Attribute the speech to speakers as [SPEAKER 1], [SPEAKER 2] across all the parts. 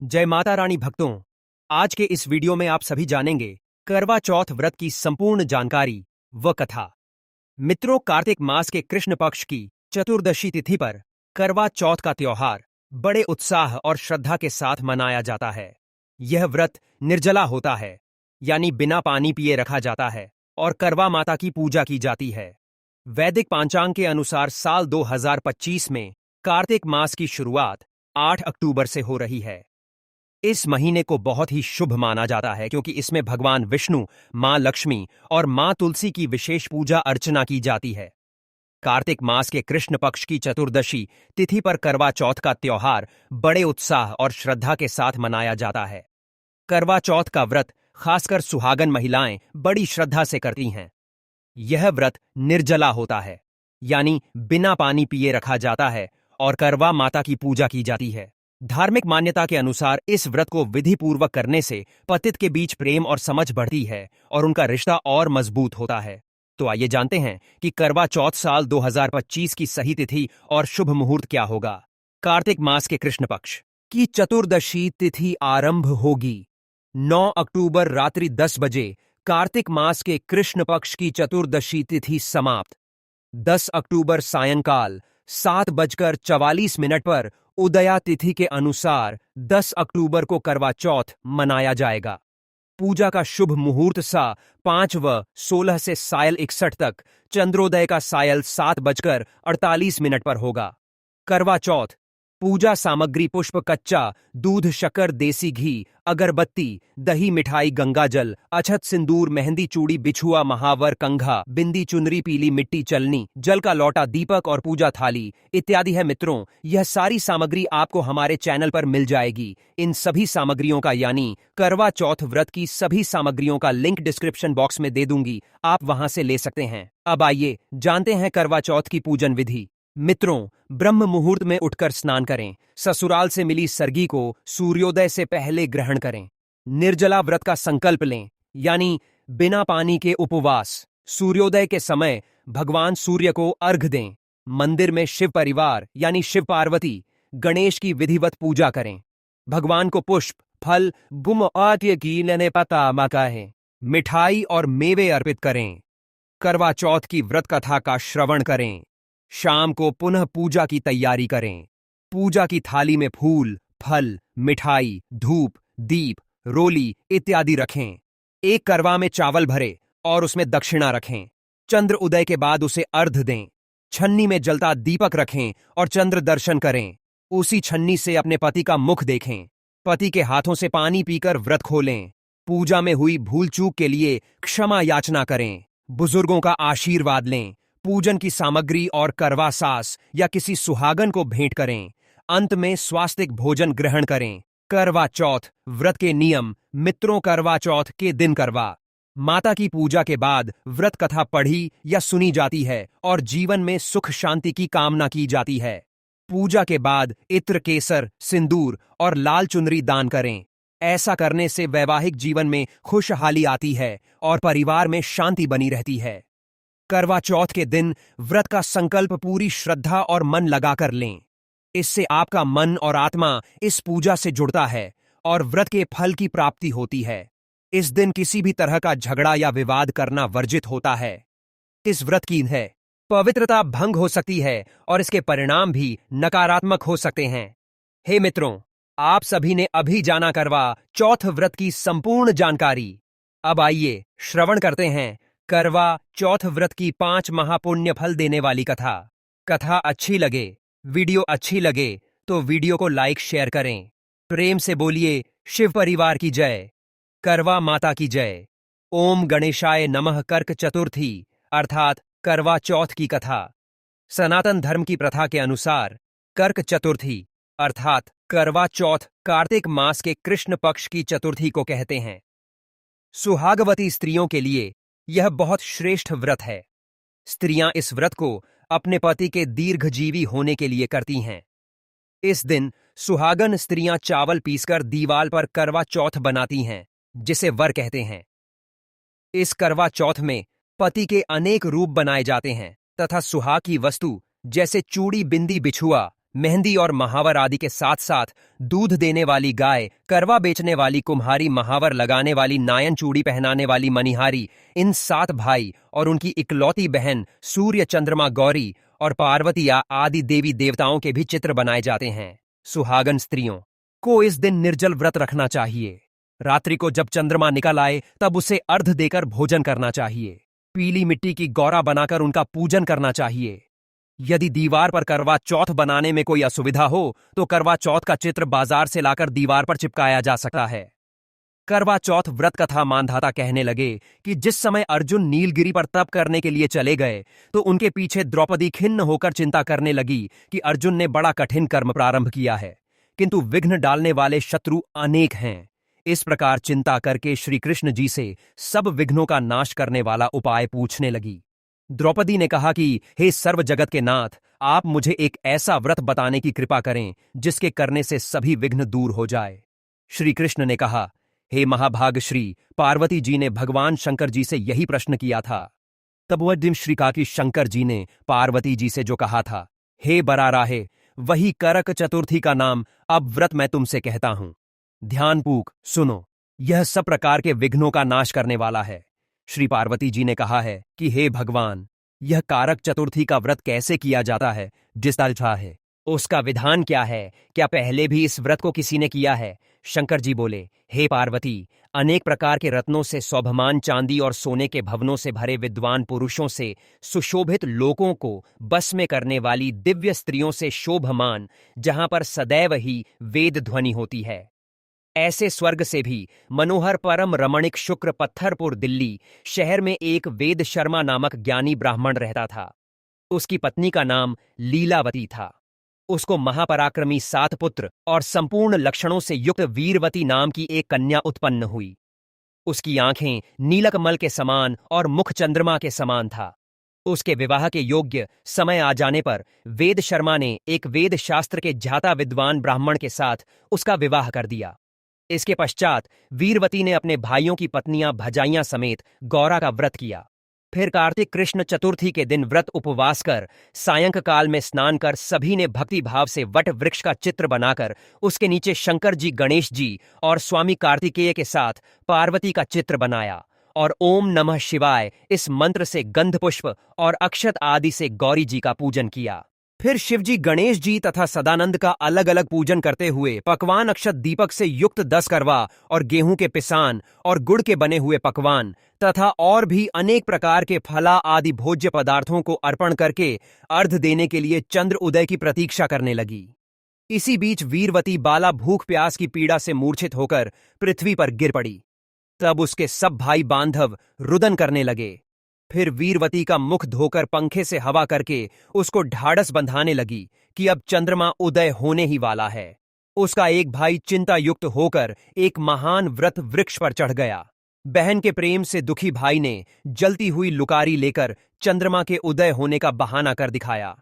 [SPEAKER 1] जय माता रानी भक्तों, आज के इस वीडियो में आप सभी जानेंगे करवा चौथ व्रत की संपूर्ण जानकारी व कथा। मित्रों, कार्तिक मास के कृष्ण पक्ष की चतुर्दशी तिथि पर करवा चौथ का त्योहार बड़े उत्साह और श्रद्धा के साथ मनाया जाता है। यह व्रत निर्जला होता है, यानी बिना पानी पिए रखा जाता है और करवा माता की पूजा की जाती है। वैदिक पांचांग के अनुसार साल 2025 में कार्तिक मास की शुरुआत 8 अक्टूबर से हो रही है। इस महीने को बहुत ही शुभ माना जाता है क्योंकि इसमें भगवान विष्णु, मां लक्ष्मी और मां तुलसी की विशेष पूजा अर्चना की जाती है। कार्तिक मास के कृष्ण पक्ष की चतुर्दशी तिथि पर करवा चौथ का त्योहार बड़े उत्साह और श्रद्धा के साथ मनाया जाता है। करवा चौथ का व्रत खासकर सुहागन महिलाएं बड़ी श्रद्धा से करती हैं। यह व्रत निर्जला होता है, यानी बिना पानी पिए रखा जाता है और करवा माता की पूजा की जाती है। धार्मिक मान्यता के अनुसार इस व्रत को विधि पूर्वक करने से पतित के बीच प्रेम और समझ बढ़ती है और उनका रिश्ता और मजबूत होता है। तो आइए जानते हैं कि करवा चौथ साल 2025 की सही तिथि और शुभ मुहूर्त क्या होगा। कार्तिक मास के कृष्ण पक्ष की चतुर्दशी तिथि आरंभ होगी 9 अक्टूबर रात्रि 10 बजे। कार्तिक मास के कृष्ण पक्ष की चतुर्दशी तिथि समाप्त 10 अक्टूबर सायंकाल 7:44 पर उदया तिथि के अनुसार 10 अक्टूबर को करवा चौथ मनाया जाएगा। पूजा का शुभ मुहूर्त सा 5:16 से सायं 61 तक, चंद्रोदय का सायं 7:48 पर होगा। करवा चौथ पूजा सामग्री पुष्प, कच्चा दूध, शक्कर, देसी घी, अगरबत्ती, दही, मिठाई, गंगाजल, अक्षत, सिंदूर, मेहंदी, चूड़ी, बिछुआ, महावर, कंघा, बिंदी, चुनरी, पीली मिट्टी, चलनी, जल का लोटा, दीपक और पूजा थाली इत्यादि है। मित्रों, यह सारी सामग्री आपको हमारे चैनल पर मिल जाएगी। इन सभी सामग्रियों का यानी करवा चौथ व्रत की सभी सामग्रियों का लिंक डिस्क्रिप्शन बॉक्स में दे दूंगी, आप वहां से ले सकते हैं। अब आइए जानते हैं करवा चौथ की पूजन विधि। मित्रों, ब्रह्म मुहूर्त में उठकर स्नान करें। ससुराल से मिली सरगी को सूर्योदय से पहले ग्रहण करें। निर्जला व्रत का संकल्प लें, यानी बिना पानी के उपवास। सूर्योदय के समय भगवान सूर्य को अर्घ दें। मंदिर में शिव परिवार यानी शिव पार्वती, गणेश की विधिवत पूजा करें। भगवान को पुष्प, फल, गुम आद्य की नने पता मकाहे, मिठाई और मेवे अर्पित करें। करवा चौथ की व्रत कथा का श्रवण करें। शाम को पुनः पूजा की तैयारी करें। पूजा की थाली में फूल, फल, मिठाई, धूप, दीप, रोली इत्यादि रखें। एक करवा में चावल भरे और उसमें दक्षिणा रखें। चंद्र उदय के बाद उसे अर्घ दें। छन्नी में जलता दीपक रखें और चंद्र दर्शन करें। उसी छन्नी से अपने पति का मुख देखें। पति के हाथों से पानी पीकर व्रत खोलें। पूजा में हुई भूल चूक के लिए क्षमा याचना करें। बुजुर्गों का आशीर्वाद लें। पूजन की सामग्री और करवा सास या किसी सुहागन को भेंट करें। अंत में स्वास्तिक भोजन ग्रहण करें। करवा चौथ व्रत के नियम। मित्रों, करवा चौथ के दिन करवा माता की पूजा के बाद व्रत कथा पढ़ी या सुनी जाती है और जीवन में सुख शांति की कामना की जाती है। पूजा के बाद इत्र, केसर, सिंदूर और लाल चुनरी दान करें। ऐसा करने से वैवाहिक जीवन में खुशहाली आती है और परिवार में शांति बनी रहती है। करवा चौथ के दिन व्रत का संकल्प पूरी श्रद्धा और मन लगाकर लें। इससे आपका मन और आत्मा इस पूजा से जुड़ता है और व्रत के फल की प्राप्ति होती है। इस दिन किसी भी तरह का झगड़ा या विवाद करना वर्जित होता है। इस व्रत की है पवित्रता भंग हो सकती है और इसके परिणाम भी नकारात्मक हो सकते हैं। हे मित्रों, आप सभी ने अभी जाना करवा चौथ व्रत की संपूर्ण जानकारी। अब आइए श्रवण करते हैं करवा चौथ व्रत की 5 महापुण्य फल देने वाली कथा। कथा अच्छी लगे, वीडियो अच्छी लगे तो वीडियो को लाइक शेयर करें। प्रेम से बोलिए शिव परिवार की जय, करवा माता की जय। ओम गणेशाय नमः। कर्क चतुर्थी अर्थात करवा चौथ की कथा। सनातन धर्म की प्रथा के अनुसार कर्क चतुर्थी अर्थात करवा चौथ कार्तिक मास के कृष्ण पक्ष की चतुर्थी को कहते हैं। सुहागवती स्त्रियों के लिए यह बहुत श्रेष्ठ व्रत है। स्त्रियां इस व्रत को अपने पति के दीर्घजीवी होने के लिए करती हैं। इस दिन सुहागन स्त्रियां चावल पीसकर दीवाल पर करवा चौथ बनाती हैं, जिसे वर कहते हैं। इस करवा चौथ में पति के अनेक रूप बनाए जाते हैं तथा सुहाग की वस्तु जैसे चूड़ी, बिंदी, बिछुआ, मेहंदी और महावर आदि के साथ साथ दूध देने वाली गाय, करवा बेचने वाली कुम्हारी, महावर लगाने वाली नायन, चूड़ी पहनाने वाली मनिहारी, इन 7 भाई और उनकी इकलौती बहन सूर्य, चंद्रमा, गौरी और पार्वती आदि देवी देवताओं के भी चित्र बनाए जाते हैं। सुहागन स्त्रियों को इस दिन निर्जल व्रत रखना चाहिए। रात्रि को जब चंद्रमा निकल आए तब उसे अर्घ देकर भोजन करना चाहिए। पीली मिट्टी की गौरा बनाकर उनका पूजन करना चाहिए। यदि दीवार पर करवा चौथ बनाने में कोई असुविधा हो तो करवा चौथ का चित्र बाजार से लाकर दीवार पर चिपकाया जा सकता है। करवा चौथ व्रत कथा मानधाता कहने लगे कि जिस समय अर्जुन नीलगिरी पर तप करने के लिए चले गए तो उनके पीछे द्रौपदी खिन्न होकर चिंता करने लगी कि अर्जुन ने बड़ा कठिन कर्म प्रारंभ किया है, किंतु विघ्न डालने वाले शत्रु अनेक हैं। इस प्रकार चिंता करके श्री कृष्ण जी से सब विघ्नों का नाश करने वाला उपाय पूछने लगी। द्रौपदी ने कहा कि हे सर्व जगत के नाथ, आप मुझे एक ऐसा व्रत बताने की कृपा करें जिसके करने से सभी विघ्न दूर हो जाए। श्री कृष्ण ने कहा, हे महाभागश्री, पार्वती जी ने भगवान शंकर जी से यही प्रश्न किया था। तब वह दिन श्री का कि शंकर जी ने पार्वती जी से जो कहा था, हे बराराहे, वही करक चतुर्थी का नाम अब व्रत मैं तुमसे कहता हूं। ध्यानपूर्वक सुनो, यह सब प्रकार के विघ्नों का नाश करने वाला है। श्री पार्वती जी ने कहा है कि हे भगवान, यह कारक चतुर्थी का व्रत कैसे किया जाता है, जिसका लिखा है उसका विधान क्या है? क्या पहले भी इस व्रत को किसी ने किया है? शंकर जी बोले, हे पार्वती, अनेक प्रकार के रत्नों से शोभमान चांदी और सोने के भवनों से भरे विद्वान पुरुषों से सुशोभित लोगों को बस में करने वाली दिव्य स्त्रियों से शोभमान, जहां पर सदैव ही वेद ध्वनि होती है, ऐसे स्वर्ग से भी मनोहर परम रमणीक शुक्र पत्थरपुर दिल्ली शहर में एक वेद शर्मा नामक ज्ञानी ब्राह्मण रहता था। उसकी पत्नी का नाम लीलावती था। उसको महापराक्रमी 7 पुत्र और संपूर्ण लक्षणों से युक्त वीरवती नाम की एक कन्या उत्पन्न हुई। उसकी आंखें नीलकमल के समान और मुख चंद्रमा के समान था। उसके विवाह के योग्य समय आ जाने पर वेद शर्मा ने एक वेद शास्त्र के ज्ञाता विद्वान ब्राह्मण के साथ उसका विवाह कर दिया। इसके पश्चात वीरवती ने अपने भाइयों की पत्नियां भजाइयां समेत गौरा का व्रत किया। फिर कार्तिक कृष्ण चतुर्थी के दिन व्रत उपवास कर सायंकाल में स्नान कर सभी ने भक्ति भाव से वट वृक्ष का चित्र बनाकर उसके नीचे शंकर जी, गणेश जी और स्वामी कार्तिकेय के साथ पार्वती का चित्र बनाया और ओम नमः शिवाय इस मंत्र से गंध पुष्प और अक्षत आदि से गौरी जी का पूजन किया। फिर शिवजी, गणेश जी तथा सदानंद का अलग अलग पूजन करते हुए पकवान अक्षत दीपक से युक्त 10 करवा और गेहूं के पिसान और गुड़ के बने हुए पकवान तथा और भी अनेक प्रकार के फला आदि भोज्य पदार्थों को अर्पण करके अर्घ देने के लिए चंद्र उदय की प्रतीक्षा करने लगी। इसी बीच वीरवती बाला भूख प्यास की पीड़ा से मूर्छित होकर पृथ्वी पर गिर पड़ी। तब उसके सब भाई बांधव रुदन करने लगे। फिर वीरवती का मुख धोकर पंखे से हवा करके उसको ढाढ़स बंधाने लगी कि अब चंद्रमा उदय होने ही वाला है। उसका एक भाई चिंता युक्त होकर एक महान व्रत वृक्ष पर चढ़ गया। बहन के प्रेम से दुखी भाई ने जलती हुई लुकारी लेकर चंद्रमा के उदय होने का बहाना कर दिखाया।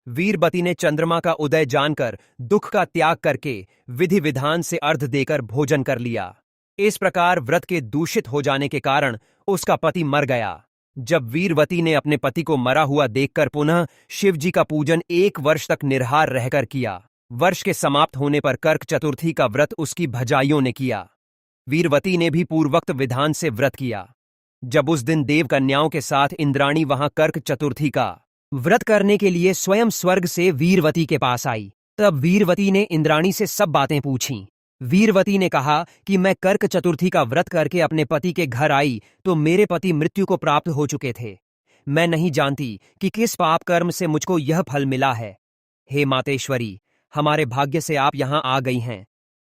[SPEAKER 1] वीरवती ने चंद्रमा का उदय जानकर दुख का त्याग करके विधि विधान से अर्घ देकर भोजन कर लिया। इस प्रकार व्रत के दूषित हो जाने के कारण उसका पति मर गया। जब वीरवती ने अपने पति को मरा हुआ देखकर पुनः शिवजी का पूजन 1 वर्ष तक निराहार रहकर किया। वर्ष के समाप्त होने पर कर्क चतुर्थी का व्रत उसकी भजाइयों ने किया। वीरवती ने भी पूर्वोक्त विधान से व्रत किया। जब उस दिन देव कन्याओं के साथ इंद्राणी वहां कर्क चतुर्थी का व्रत करने के लिए स्वयं स्वर्ग से वीरवती के पास आई, तब वीरवती ने इंद्राणी से सब बातें पूछीं। वीरवती ने कहा कि मैं कर्क चतुर्थी का व्रत करके अपने पति के घर आई तो मेरे पति मृत्यु को प्राप्त हो चुके थे। मैं नहीं जानती कि किस पाप कर्म से मुझको यह फल मिला है। हे मातेश्वरी, हमारे भाग्य से आप यहां आ गई हैं,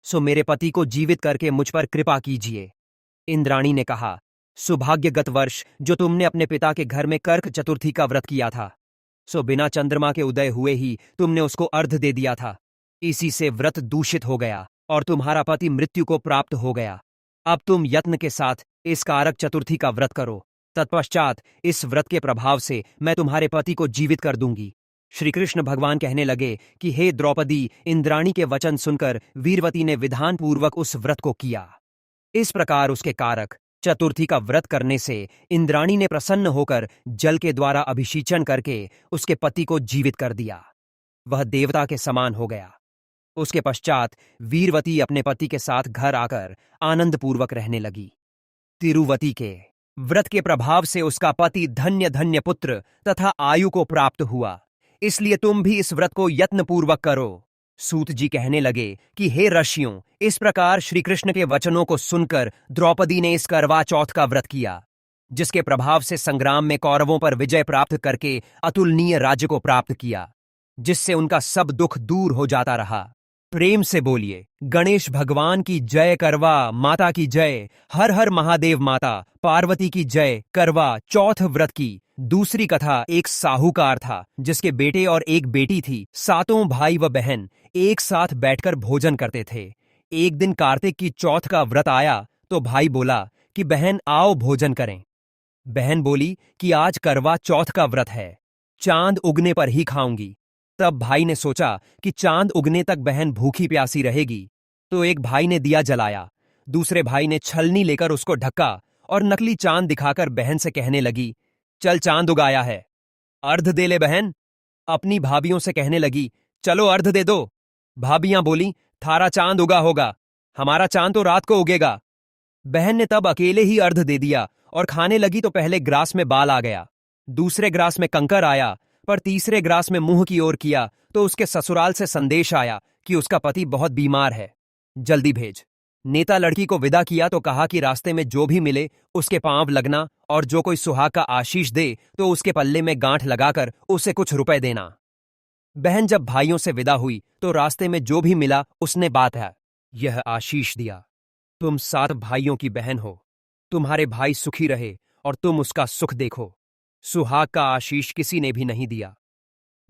[SPEAKER 1] सो मेरे पति को जीवित करके मुझ पर कृपा कीजिए। इंद्राणी ने कहा, सुभाग्यगत वर्ष जो तुमने अपने पिता के घर में कर्क चतुर्थी का व्रत किया था, सो बिना चंद्रमा के उदय हुए ही तुमने उसको अर्घ दे दिया था। इसी से व्रत दूषित हो गया और तुम्हारा पति मृत्यु को प्राप्त हो गया। अब तुम यत्न के साथ इस कारक चतुर्थी का व्रत करो। तत्पश्चात इस व्रत के प्रभाव से मैं तुम्हारे पति को जीवित कर दूंगी। श्री कृष्ण भगवान कहने लगे कि हे द्रौपदी, इंद्राणी के वचन सुनकर वीरवती ने विधान पूर्वक उस व्रत को किया। इस प्रकार उसके कारक चतुर्थी का व्रत करने से इंद्राणी ने प्रसन्न होकर जल के द्वारा अभिषेचन करके उसके पति को जीवित कर दिया। वह देवता के समान हो गया। उसके पश्चात वीरवती अपने पति के साथ घर आकर आनंदपूर्वक रहने लगी। तिरुवती के व्रत के प्रभाव से उसका पति धन्य धन्य पुत्र तथा आयु को प्राप्त हुआ, इसलिए तुम भी इस व्रत को यत्नपूर्वक करो। सूत जी कहने लगे कि हे ऋषियों, इस प्रकार श्री कृष्ण के वचनों को सुनकर द्रौपदी ने इस करवा चौथ का व्रत किया, जिसके प्रभाव से संग्राम में कौरवों पर विजय प्राप्त करके अतुलनीय राज्य को प्राप्त किया, जिससे उनका सब दुख दूर हो जाता रहा। प्रेम से बोलिए गणेश भगवान की जय, करवा माता की जय, हर हर महादेव माता पार्वती की जय। करवा चौथ व्रत की दूसरी कथा। एक साहूकार था जिसके बेटे और एक बेटी थी। सातों भाई व बहन एक साथ बैठकर भोजन करते थे। एक दिन कार्तिक की चौथ का व्रत आया तो भाई बोला कि बहन आओ भोजन करें। बहन बोली कि आज करवा चौथ का व्रत है, चांद उगने पर ही खाऊंगी। तब भाई ने सोचा कि चांद उगने तक बहन भूखी प्यासी रहेगी, तो एक भाई ने दिया जलाया। दूसरे भाई ने छलनी लेकर उसको ढका और नकली चांद दिखाकर बहन से कहने लगी, चल चांद उगाया है, अर्ध दे ले बहन। अपनी भाभियों से कहने लगी, चलो अर्ध दे दो। भाभियां बोली, थारा चांद उगा होगा, हमारा चांद तो रात को उगेगा। बहन ने तब अकेले ही अर्ध दे दिया और खाने लगी तो पहले ग्रास में बाल आ गया, दूसरे ग्रास में कंकर आया, पर तीसरे ग्रास में मुंह की ओर किया तो उसके ससुराल से संदेश आया कि उसका पति बहुत बीमार है, जल्दी भेज। नेता लड़की को विदा किया तो कहा कि रास्ते में जो भी मिले उसके पांव लगना और जो कोई सुहाग का आशीष दे तो उसके पल्ले में गांठ लगाकर उसे कुछ रुपए देना। बहन जब भाइयों से विदा हुई तो रास्ते में जो भी मिला उसने बात है यह आशीष दिया, तुम 7 भाइयों की बहन हो, तुम्हारे भाई सुखी रहे और तुम उसका सुख देखो। सुहाग का आशीष किसी ने भी नहीं दिया।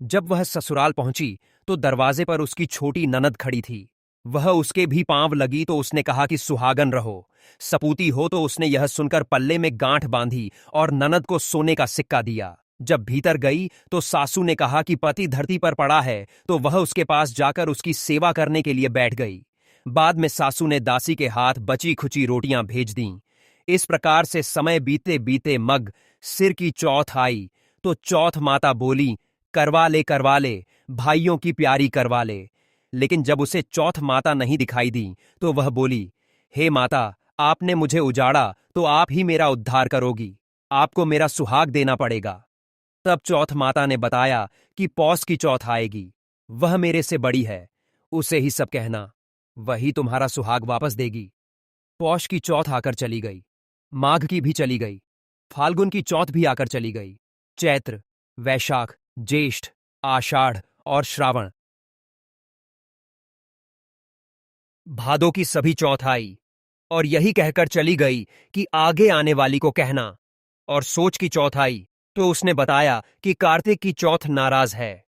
[SPEAKER 1] जब वह ससुराल पहुंची तो दरवाजे पर उसकी छोटी ननद खड़ी थी। वह उसके भी पांव लगी तो उसने कहा कि सुहागन रहो। सपूती हो तो उसने यह सुनकर पल्ले में गांठ बांधी और ननद को सोने का सिक्का दिया। जब भीतर गई तो सासू ने कहा कि पति धरती पर पड़ा है, तो वह उसके पास जाकर उसकी सेवा करने के लिए बैठ गई। बाद में सासू ने दासी के हाथ बची खुची रोटियां भेज दीं। इस प्रकार से समय बीते बीते मग सिर की चौथ आई तो चौथ माता बोली, करवा ले भाइयों की प्यारी करवा ले। लेकिन जब उसे चौथ माता नहीं दिखाई दी तो वह बोली, हे माता, आपने मुझे उजाड़ा तो आप ही मेरा उद्धार करोगी, आपको मेरा सुहाग देना पड़ेगा। तब चौथ माता ने बताया कि पौष की चौथ आएगी, वह मेरे से बड़ी है, उसे ही सब कहना, वही तुम्हारा सुहाग वापस देगी। पौष की चौथ आकर चली गई, माघ की भी चली गई, फाल्गुन की चौथ भी आकर चली गई, चैत्र, वैशाख, ज्येष्ठ, आषाढ़ और श्रावण, भादों की सभी चौथ आई और यही कहकर चली गई कि आगे आने वाली को कहना। और सोच की चौथ आई तो उसने बताया कि कार्तिक की चौथ नाराज है,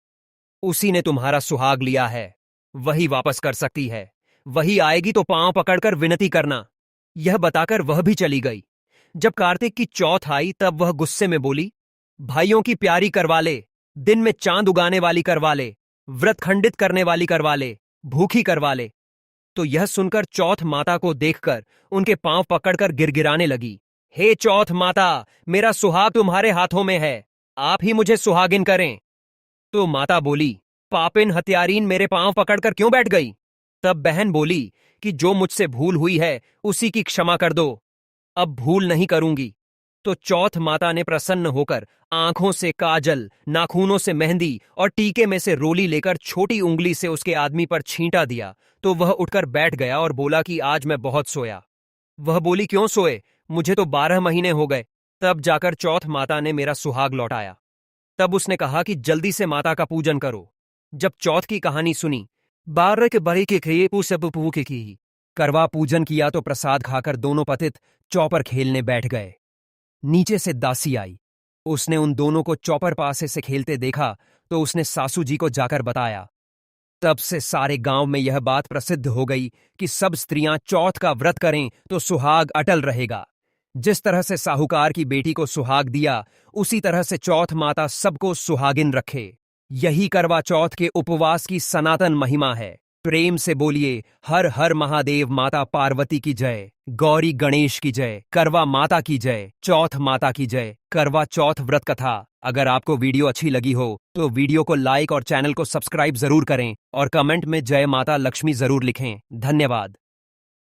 [SPEAKER 1] उसी ने तुम्हारा सुहाग लिया है, वही वापस कर सकती है, वही आएगी तो पांव पकड़कर विनती करना। यह बताकर वह भी चली गई। जब कार्तिक की चौथ आई तब वह गुस्से में बोली, भाइयों की प्यारी करवा ले, दिन में चांद उगाने वाली करवा ले, व्रत खंडित करने वाली करवा ले, भूखी करवा ले। तो यह सुनकर चौथ माता को देखकर उनके पांव पकड़कर गिड़गिड़ाने लगी, हे चौथ माता, मेरा सुहाग तुम्हारे हाथों में है, आप ही मुझे सुहागिन करें। तो माता बोली, पापिन हत्यारीन, मेरे पांव पकड़कर क्यों बैठ गई? तब बहन बोली कि जो मुझसे भूल हुई है उसी की क्षमा कर दो, अब भूल नहीं करूंगी। तो चौथ माता ने प्रसन्न होकर आंखों से काजल, नाखूनों से मेहंदी और टीके में से रोली लेकर छोटी उंगली से उसके आदमी पर छींटा दिया तो वह उठकर बैठ गया और बोला कि आज मैं बहुत सोया। वह बोली, क्यों सोए, मुझे तो 12 महीने हो गए। तब जाकर चौथ माता ने मेरा सुहाग लौटाया। तब उसने कहा कि जल्दी से माता का पूजन करो। जब चौथ की कहानी सुनी, 12 के बड़े के खेपू सब पू के की करवा पूजन किया तो प्रसाद खाकर दोनों पतित चौपर खेलने बैठ गए। नीचे से दासी आई, उसने उन दोनों को चौपर पासे से खेलते देखा तो उसने सासू जी को जाकर बताया। तब से सारे गांव में यह बात प्रसिद्ध हो गई कि सब स्त्रियां चौथ का व्रत करें तो सुहाग अटल रहेगा। जिस तरह से साहूकार की बेटी को सुहाग दिया, उसी तरह से चौथ माता सबको सुहागिन रखे। यही करवा चौथ के उपवास की सनातन महिमा है। प्रेम से बोलिए हर हर महादेव, माता पार्वती की जय, गौरी गणेश की जय, करवा माता की जय, चौथ माता की जय। करवा चौथ व्रत कथा। अगर आपको वीडियो अच्छी लगी हो तो वीडियो को लाइक और चैनल को सब्सक्राइब जरूर करें और कमेंट में जय माता लक्ष्मी जरूर लिखें। धन्यवाद।